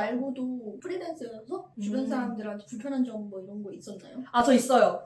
말고도 프리랜서여서 주변 사람들한테 불편한 점 뭐 이런 거 있었나요? 아, 저 있어요.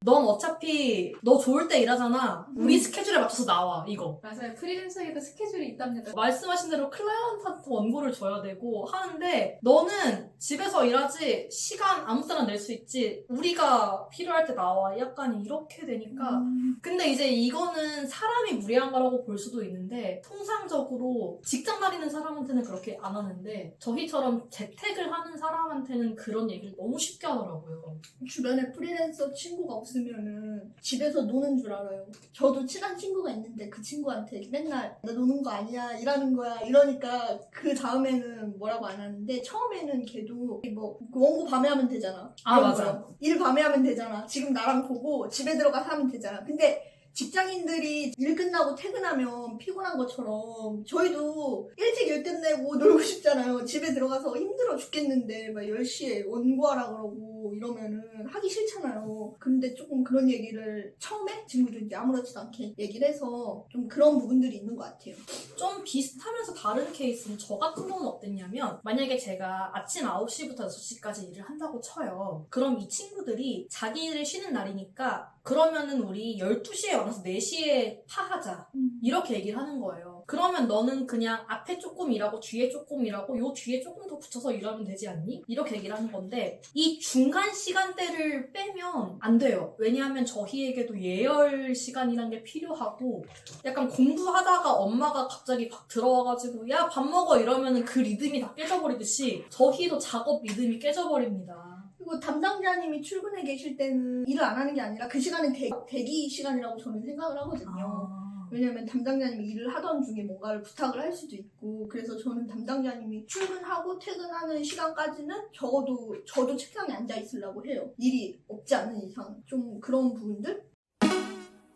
넌 어차피 너 좋을 때 일하잖아. 우리 스케줄에 맞춰서 나와, 이거. 맞아요. 프리랜서에도 스케줄이 있답니다. 말씀하신 대로 클라이언트한테 원고를 줘야 되고 하는데 너는 집에서 일하지 시간 아무 때나 낼 수 있지 우리가 필요할 때 나와 약간 이렇게 되니까 근데 이제 이거는 사람이 무리한 거라고 볼 수도 있는데 통상적으로 직장 다니는 사람한테는 그렇게 안 하는데 저희처럼 재택을 하는 사람한테는 그런 얘기를 너무 쉽게 하더라고요. 주변에 프리랜서 친구가 없으면은 집에서 노는 줄 알아요. 저도 친한 친구가 있는데 그 친구한테 맨날 나 노는 거 아니야, 일하는 거야 이러니까 그 다음에는 뭐라고 안 하는데 처음에는 걔도 뭐 원고 밤에 하면 되잖아. 아, 맞아. 일 밤에 하면 되잖아. 지금 나랑 보고 집에 들어가서 하면 되잖아. 근데 직장인들이 일 끝나고 퇴근하면 피곤한 것처럼 저희도 일찍 일 끝내고 놀고 싶잖아요. 집에 들어가서 힘들어 죽겠는데 막 10시에 원고하라 그러고 이러면은 하기 싫잖아요. 근데 조금 그런 얘기를 처음에 친구들이 아무렇지도 않게 얘기를 해서 좀 그런 부분들이 있는 것 같아요. 좀 비슷하면서 다른 케이스는 저 같은 경우는 어땠냐면 만약에 제가 아침 9시부터 6시까지 일을 한다고 쳐요. 그럼 이 친구들이 자기 일을 쉬는 날이니까 그러면은 우리 12시에 와서 4시에 파하자 이렇게 얘기를 하는 거예요. 그러면 너는 그냥 앞에 조금 일하고 뒤에 조금 일하고 요 뒤에 조금 더 붙여서 일하면 되지 않니? 이렇게 얘기를 하는 건데 이 중간 시간대를 빼면 안 돼요. 왜냐하면 저희에게도 예열 시간이란 게 필요하고 약간 공부하다가 엄마가 갑자기 막 들어와가지고 야 밥 먹어 이러면은 그 리듬이 다 깨져버리듯이 저희도 작업 리듬이 깨져버립니다. 그리고 담당자님이 출근해 계실 때는 일을 안 하는 게 아니라 그 시간은 대기 시간이라고 저는 생각을 하거든요. 왜냐면 담당자님이 일을 하던 중에 뭔가를 부탁을 할 수도 있고 그래서 저는 담당자님이 출근하고 퇴근하는 시간까지는 적어도 저도 책상에 앉아 있으려고 해요. 일이 없지 않은 이상 좀 그런 부분들?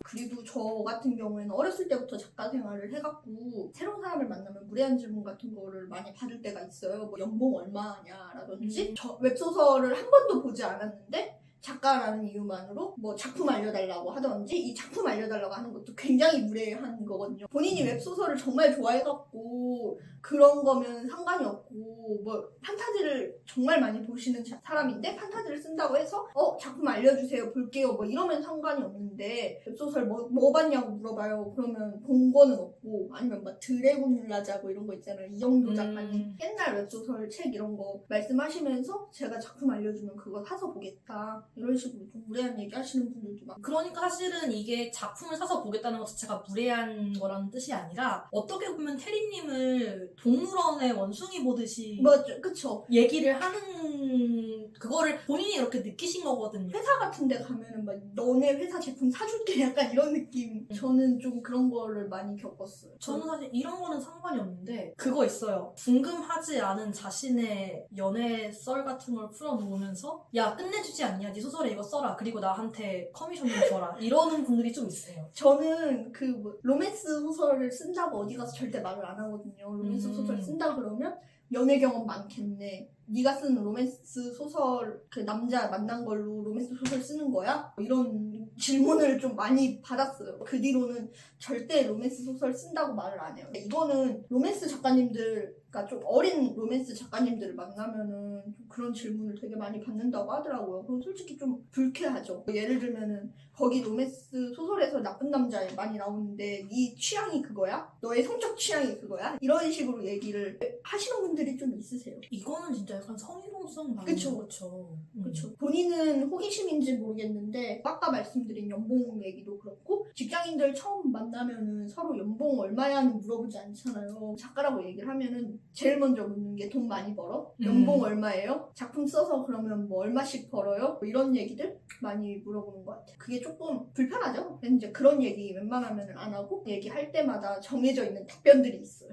그리고 저 같은 경우에는 어렸을 때부터 작가 생활을 해갖고 새로운 사람을 만나면 무례한 질문 같은 거를 많이 받을 때가 있어요. 뭐 연봉 얼마냐라든지 저 웹소설을 한 번도 보지 않았는데 작가라는 이유만으로 뭐 작품 알려달라고 하던지 이 작품 알려달라고 하는 것도 굉장히 무례한 거거든요. 본인이 웹소설을 정말 좋아해갖고 그런 거면 상관이 없고 뭐 판타지를 정말 많이 보시는 사람인데 판타지를 쓴다고 해서 작품 알려주세요 볼게요 뭐 이러면 상관이 없는데 웹소설 뭐 봤냐고 물어봐요. 그러면 본 거는 없고 아니면 막 드래곤 라자고 이런 거 있잖아요. 이영도 작가님 옛날 웹소설 책 이런 거 말씀하시면서 제가 작품 알려주면 그거 사서 보겠다 이런 식으로 좀 무례한 얘기 하시는 분들도 많고. 그러니까 사실은 이게 작품을 사서 보겠다는 것 자체가 무례한 거라는 뜻이 아니라 어떻게 보면 테리님을 동물원의 원숭이 보듯이 맞죠, 그쵸. 얘기를 하는 그거를 본인이 이렇게 느끼신 거거든요. 회사 같은 데 가면은 막 너네 회사 제품 사줄게 약간 이런 느낌. 저는 좀 그런 거를 많이 겪었어요. 저는 사실 이런 거는 상관이 없는데 그거 있어요. 궁금하지 않은 자신의 연애 썰 같은 걸 풀어놓으면서 야 끝내주지 않냐? 네 소설에 이거 써라. 그리고 나한테 커미션 좀 줘라. 이러는 분들이 좀 있어요. 저는 그 로맨스 소설을 쓴다고 어디 가서 절대 말을 안 하거든요. 로맨스 소설 쓴다 그러면 연애 경험 많겠네. 네가 쓰는 로맨스 소설 그 남자 만난 걸로 로맨스 소설 쓰는 거야? 이런 질문을 좀 많이 받았어요. 그 뒤로는 절대 로맨스 소설 쓴다고 말을 안 해요. 이거는 로맨스 작가님들 그러니까 좀 어린 로맨스 작가님들을 만나면은 좀 그런 질문을 되게 많이 받는다고 하더라고요. 그럼 솔직히 좀 불쾌하죠. 예를 들면은 거기 로맨스 소설에서 나쁜 남자 많이 나오는데 네 취향이 그거야? 너의 성적 취향이 그거야? 이런 식으로 얘기를 하시는 분들이 좀 있으세요. 이거는 진짜 약간 성희롱성 나는 그쵸. 거죠. 그렇죠. 본인은 호기심인지 모르겠는데 아까 말씀드린 연봉 얘기도 그렇고 직장인들 처음 만나면은 서로 연봉 얼마야는 물어보지 않잖아요. 작가라고 얘기를 하면은 제일 먼저 묻는 게 돈 많이 벌어? 연봉 얼마예요? 작품 써서 그러면 뭐 얼마씩 벌어요? 뭐 이런 얘기들 많이 물어보는 것 같아요. 그게 조금 불편하죠? 근데 이제 그런 얘기 웬만하면 안 하고 얘기할 때마다 정해져 있는 답변들이 있어요.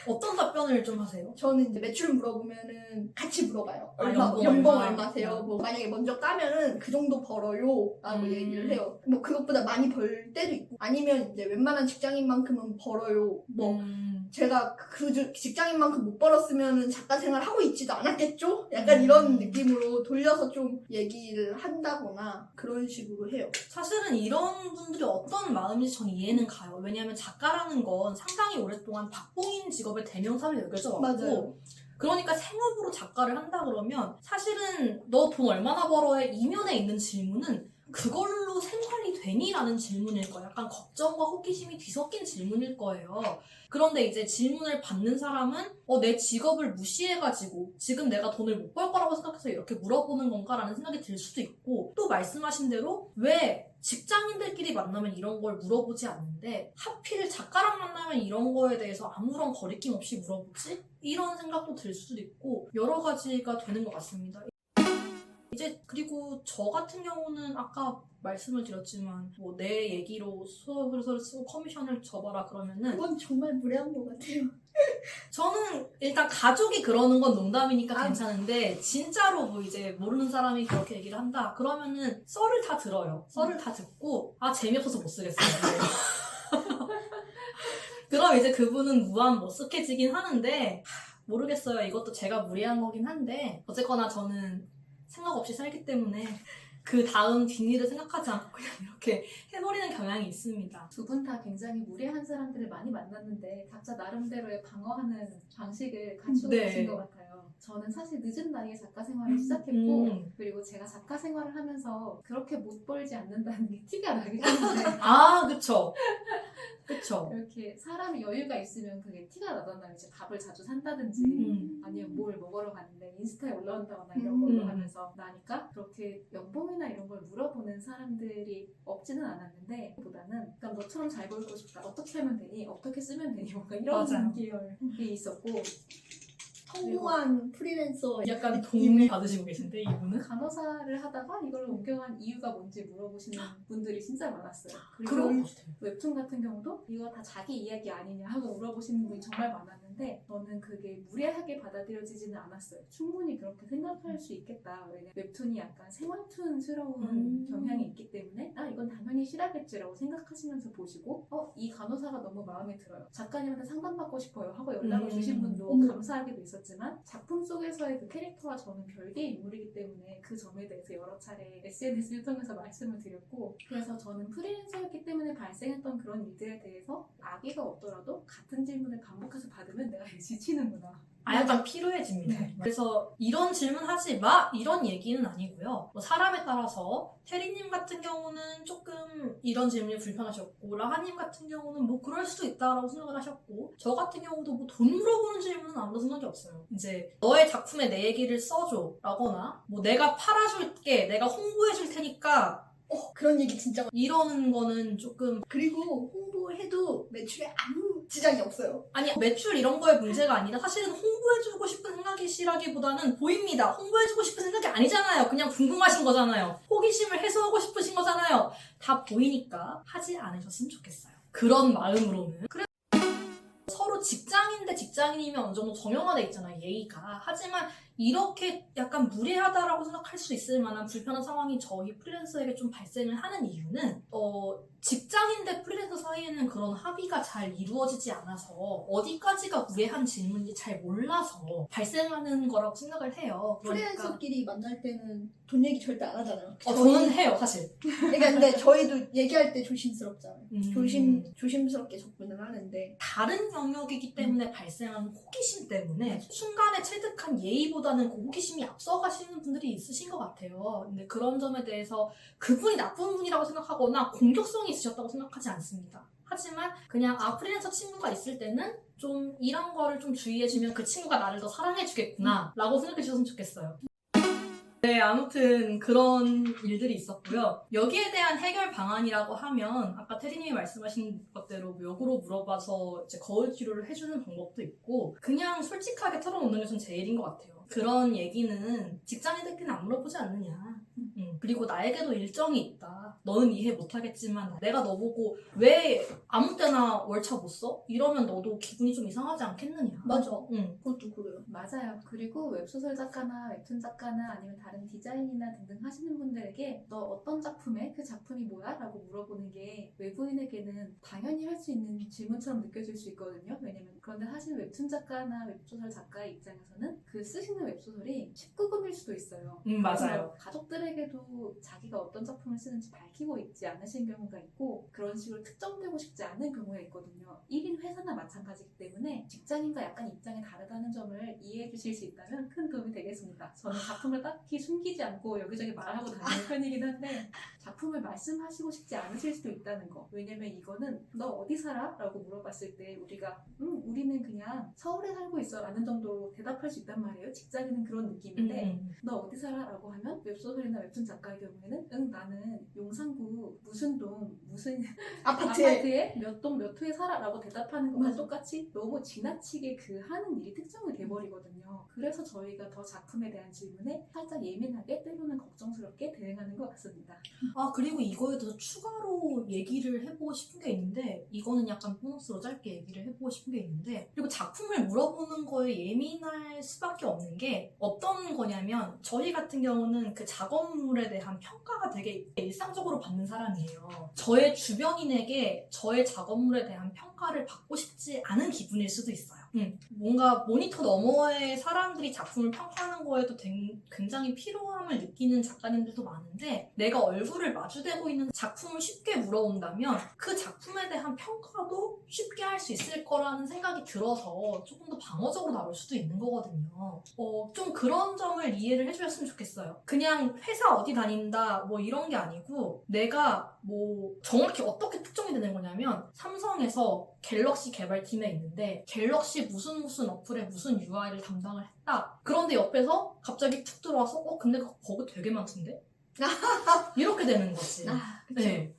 어떤 답변을 좀 하세요? 저는 이제 매출 물어보면은 같이 물어봐요. 연봉 연봉 얼마? 얼마세요? 뭐 만약에 먼저 까면은 그 정도 벌어요 라고 얘기를 해요. 뭐 그것보다 많이 벌 때도 있고 아니면 이제 웬만한 직장인만큼은 벌어요. 뭐 제가 직장인만큼 못 벌었으면 작가 생활 하고 있지도 않았겠죠? 약간 이런 느낌으로 돌려서 좀 얘기를 한다거나 그런 식으로 해요. 사실은 이런 분들이 어떤 마음인지 전 이해는 가요. 왜냐하면 작가라는 건 상당히 오랫동안 박봉인 직업의 대명사로 여겨져 왔고 맞아요. 그러니까 생업으로 작가를 한다 그러면 사실은 너 돈 얼마나 벌어에 이면에 있는 질문은 그걸로 생활이 되니? 라는 질문일 거예요. 약간 걱정과 호기심이 뒤섞인 질문일 거예요. 그런데 이제 질문을 받는 사람은 내 직업을 무시해가지고 지금 내가 돈을 못 벌 거라고 생각해서 이렇게 물어보는 건가라는 생각이 들 수도 있고 또 말씀하신 대로 왜 직장인들끼리 만나면 이런 걸 물어보지 않는데 하필 작가랑 만나면 이런 거에 대해서 아무런 거리낌 없이 물어보지? 이런 생각도 들 수도 있고 여러 가지가 되는 것 같습니다. 이제 그리고 저 같은 경우는 아까 말씀을 드렸지만 뭐 내 얘기로 소설을 쓰고 커미션을 접어라 그러면은 그건 정말 무례한 것 같아요. 저는 일단 가족이 그러는 건 농담이니까 괜찮은데 진짜로 뭐 이제 모르는 사람이 그렇게 얘기를 한다 그러면은 썰을 다 들어요. 썰을 다 듣고 재미없어서 못 쓰겠어요. 그럼 이제 그분은 무한 머쓱해지긴 하는데 모르겠어요. 이것도 제가 무리한 거긴 한데 어쨌거나 저는 생각 없이 살기 때문에 그 다음 뒷일을 생각하지 않고 그냥 이렇게 해버리는 경향이 있습니다. 두 분 다 굉장히 무례한 사람들을 많이 만났는데 각자 나름대로의 방어하는 방식을 갖추고 네. 계신 것 같아요. 저는 사실 늦은 나이에 작가 생활을 시작했고 그리고 제가 작가 생활을 하면서 그렇게 못 벌지 않는다는 게 티가 나기 때문에 그쵸. 그쵸. 이렇게 사람이 여유가 있으면 그게 티가 나잖아요. 이제 밥을 자주 산다든지 아니면 뭘 먹으러 갔는데 인스타에 올라온다거나 이런 걸로 하면서 나니까 그렇게 연봉이나 이런 걸 물어보는 사람들이 없지는 않았는데 보다는 그럼 너처럼 잘 벌고 싶다. 어떻게 하면 되니? 어떻게 쓰면 되니? 뭔가 이런 맞아요. 계열이 있었고 성공한 프리랜서 약간 도움을 받으시고 계신데 이분은? 간호사를 하다가 이걸 옮겨간 이유가 뭔지 물어보시는 분들이 진짜 많았어요. 그리고 그런 것 같아요. 웹툰 같은 경우도 이거 다 자기 이야기 아니냐 하고 물어보시는 분이 정말 많았는데 저는 그게 무례하게 받아들여지지는 않았어요. 충분히 그렇게 생각할 수 있겠다. 왜냐면 웹툰이 약간 생활툰스러운 경향이 있기 때문에 이건 당연히 실하겠지라고 생각하시면서 보시고 이 간호사가 너무 마음에 들어요. 작가님한테 상담받고 싶어요 하고 연락을 주신 분도 감사하게도 있었지만 작품 속에서의 그 캐릭터와 저는 별개의 인물이기 때문에 그 점에 대해서 여러 차례 SNS를 통해서 말씀을 드렸고 그래서 저는 프리랜서였기 때문에 발생했던 그런 일들에 대해서 악의가 없더라도 같은 질문을 반복해서 받으면 내가 지치는구나. 약간 피로해집니다. 그래서 이런 질문 하지 마! 이런 얘기는 아니고요. 뭐 사람에 따라서 테리님 같은 경우는 조금 이런 질문이 불편하셨고 라하님 같은 경우는 뭐 그럴 수도 있다라고 생각을 하셨고 저 같은 경우도 뭐 돈 물어보는 질문은 아무런 생각이 없어요. 이제 너의 작품에 내 얘기를 써줘 라거나 뭐 내가 팔아줄게 내가 홍보해줄 테니까 그런 얘기 진짜 이러는 거는 조금 그리고 홍보해도 매출에 아무 지장이 없어요. 아니 매출 이런 거에 문제가 아니라 사실은 홍보해주고 싶은 생각이시라기보다는 보입니다. 홍보해주고 싶은 생각이 아니잖아요. 그냥 궁금하신 거잖아요. 호기심을 해소하고 싶으신 거잖아요. 다 보이니까 하지 않으셨으면 좋겠어요. 그런 마음으로는. 서로 직장인 대 직장인이면 어느 정도 정형화돼 있잖아요. 예의가. 하지만 이렇게 약간 무례하다라고 생각할 수 있을 만한 불편한 상황이 저희 프리랜서에게 좀 발생을 하는 이유는 직장인 대 프리랜서 사이에는 그런 합의가 잘 이루어지지 않아서 어디까지가 무례한 질문인지 잘 몰라서 발생하는 거라고 생각을 해요. 그러니까 프리랜서끼리 만날 때는 돈 얘기 절대 안 하잖아요. 저는 해요, 사실. 그러니까 근데 저희도 얘기할 때 조심스럽잖아요. 음. 조심스럽게 접근을 하는데 다른 영역이기 때문에 발생하는 호기심 때문에 순간에 체득한 예의보다는 그 호기심이 앞서가시는 분들이 있으신 것 같아요. 근데 그런 점에 대해서 그분이 나쁜 분이라고 생각하거나 공격성이 있으셨다고 생각하지 않습니다. 하지만 그냥 프리랜서 친구가 있을 때는 좀 이런 거를 좀 주의해주면 그 친구가 나를 더 사랑해주겠구나 라고 생각해 주셨으면 좋겠어요. 네, 아무튼 그런 일들이 있었고요. 여기에 대한 해결 방안이라고 하면 아까 테리님이 말씀하신 것대로 역으로 물어봐서 이제 거울 치료를 해주는 방법도 있고 그냥 솔직하게 털어놓는 게 전 제일인 것 같아요. 그런 얘기는 직장인들끼리는 안 물어보지 않느냐. 그리고 나에게도 일정이 있다. 너는 이해 못하겠지만 내가 너보고 왜 아무 때나 월차 못 써? 이러면 너도 기분이 좀 이상하지 않겠느냐. 맞아. 응. 그것도 그래요. 맞아요. 그리고 웹소설 작가나 웹툰 작가나 아니면 다른 디자인이나 등등 하시는 분들에게 너 어떤 작품에 그 작품이 뭐야? 라고 물어보는 게 외부인에게는 당연히 할 수 있는 질문처럼 느껴질 수 있거든요. 왜냐면 그런데 사실 웹툰 작가나 웹소설 작가의 입장에서는 그 쓰시는 웹소설이 19금일 수도 있어요. 맞아요. 가족들에게도 자기가 어떤 작품을 쓰는지 밝히고 있지 않으신 경우가 있고 그런 식으로 특정되고 싶지 않은 경우가 있거든요. 1인 회사나 마찬가지이기 때문에 직장인과 약간 입장이 다르다는 점을 이해해 주실 수 있다면 큰 도움이 되겠습니다. 저는 작품을 딱히 숨기지 않고 여기저기 말하고 다니는 편이긴 한데 작품을 말씀하시고 싶지 않으실 수도 있다는 거. 왜냐면 이거는 너 어디 살아? 라고 물어봤을 때 우리가 우리는 그냥 서울에 살고 있어 라는 정도로 대답할 수 있단 말이에요. 직장인은 그런 느낌인데 너 어디 살아? 라고 하면 웹소설이나 웹툰 작가의 경우에는 나는 용산구 무슨 동 무슨 아파트에 몇 동 몇 호에 살아 라고 대답하는 것과 똑같이 너무 지나치게 그 하는 일이 특정이 돼버리거든요. 그래서 저희가 더 작품에 대한 질문에 살짝 예민하게 때로는 걱정스럽게 대응하는 것 같습니다. 아, 그리고 이거에 대해서 추가로 얘기를 해보고 싶은 게 있는데, 이거는 약간 보너스로 짧게 얘기를 해보고 싶은 게 있는데, 그리고 작품을 물어보는 거에 예민할 수밖에 없는 게 어떤 거냐면, 저희 같은 경우는 그 작업물에 대한 평가가 되게 일상적으로 받는 사람이에요. 저의 주변인에게 저의 작업물에 대한 평가를 받고 싶지 않은 기분일 수도 있어요. 뭔가 모니터 너머의 사람들이 작품을 평가하는 거에도 굉장히 피로함을 느끼는 작가님들도 많은데 내가 얼굴을 마주대고 있는 작품을 쉽게 물어본다면 그 작품에 대한 평가도 쉽게 할 수 있을 거라는 생각이 들어서 조금 더 방어적으로 나올 수도 있는 거거든요. 좀 그런 점을 이해를 해주셨으면 좋겠어요. 그냥 회사 어디 다닌다 뭐 이런 게 아니고 내가 뭐 정확히 어떻게 특정이 되는 거냐면 삼성에서 갤럭시 개발팀에 있는데 갤럭시 무슨 어플에 무슨 UI를 담당을 했다. 그런데 옆에서 갑자기 툭 들어와서 근데 그거 버그 되게 많던데? 이렇게 되는 거지. 그쵸. 네.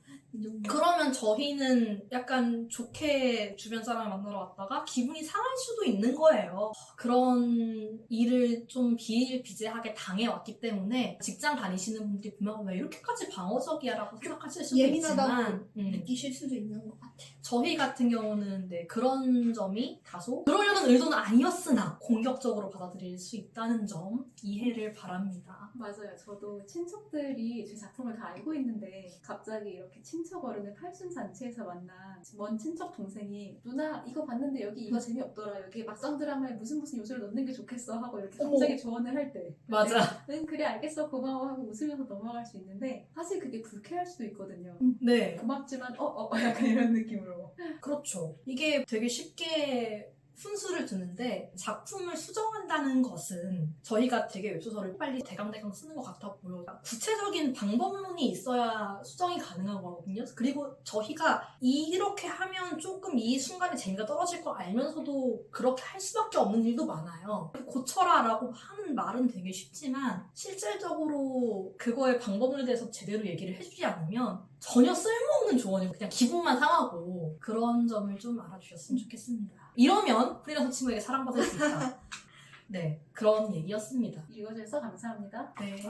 그러면 저희는 약간 좋게 주변 사람을 만나러 왔다가 기분이 상할 수도 있는 거예요. 그런 일을 좀 비일비재하게 당해왔기 때문에 직장 다니시는 분들이 보면 왜 이렇게까지 방어적이야 라고 생각하실 수도 예민하다고 있지만 느끼실 수도 있는 것 같아요. 저희 같은 경우는 그런 점이 다소 그러려는 의도는 아니었으나 공격적으로 받아들일 수 있다는 점 이해를 바랍니다. 맞아요. 저도 친척들이 제 작품을 다 알고 있는데 갑자기 이렇게 친척 어른의 팔순잔치에서 만난 먼 친척 동생이 누나 이거 봤는데 여기 이거 재미없더라. 여기 막상 드라마에 무슨 요소를 넣는 게 좋겠어 하고 이렇게 갑자기 조언을 할 때 맞아. 응 그래 알겠어 고마워 하고 웃으면서 넘어갈 수 있는데 사실 그게 불쾌할 수도 있거든요. 네. 고맙지만 약간 이런 느낌으로. 그렇죠. 이게 되게 쉽게 훈수를 두는데 작품을 수정한다는 것은 저희가 되게 웹소설을 빨리 대강대강 쓰는 것 같아 보여요. 구체적인 방법론이 있어야 수정이 가능한 거거든요. 그리고 저희가 이렇게 하면 조금 이 순간에 재미가 떨어질 걸 알면서도 그렇게 할 수밖에 없는 일도 많아요. 고쳐라 라고 하는 말은 되게 쉽지만 실질적으로 그거의 방법론에 대해서 제대로 얘기를 해주지 않으면 전혀 쓸모없는 조언이고 그냥 기분만 상하고 그런 점을 좀 알아주셨으면 좋겠습니다. 이러면 프리랜서 친구에게 사랑받을 수 있다. 네, 그런 얘기였습니다. 읽어주셔서 감사합니다. 네.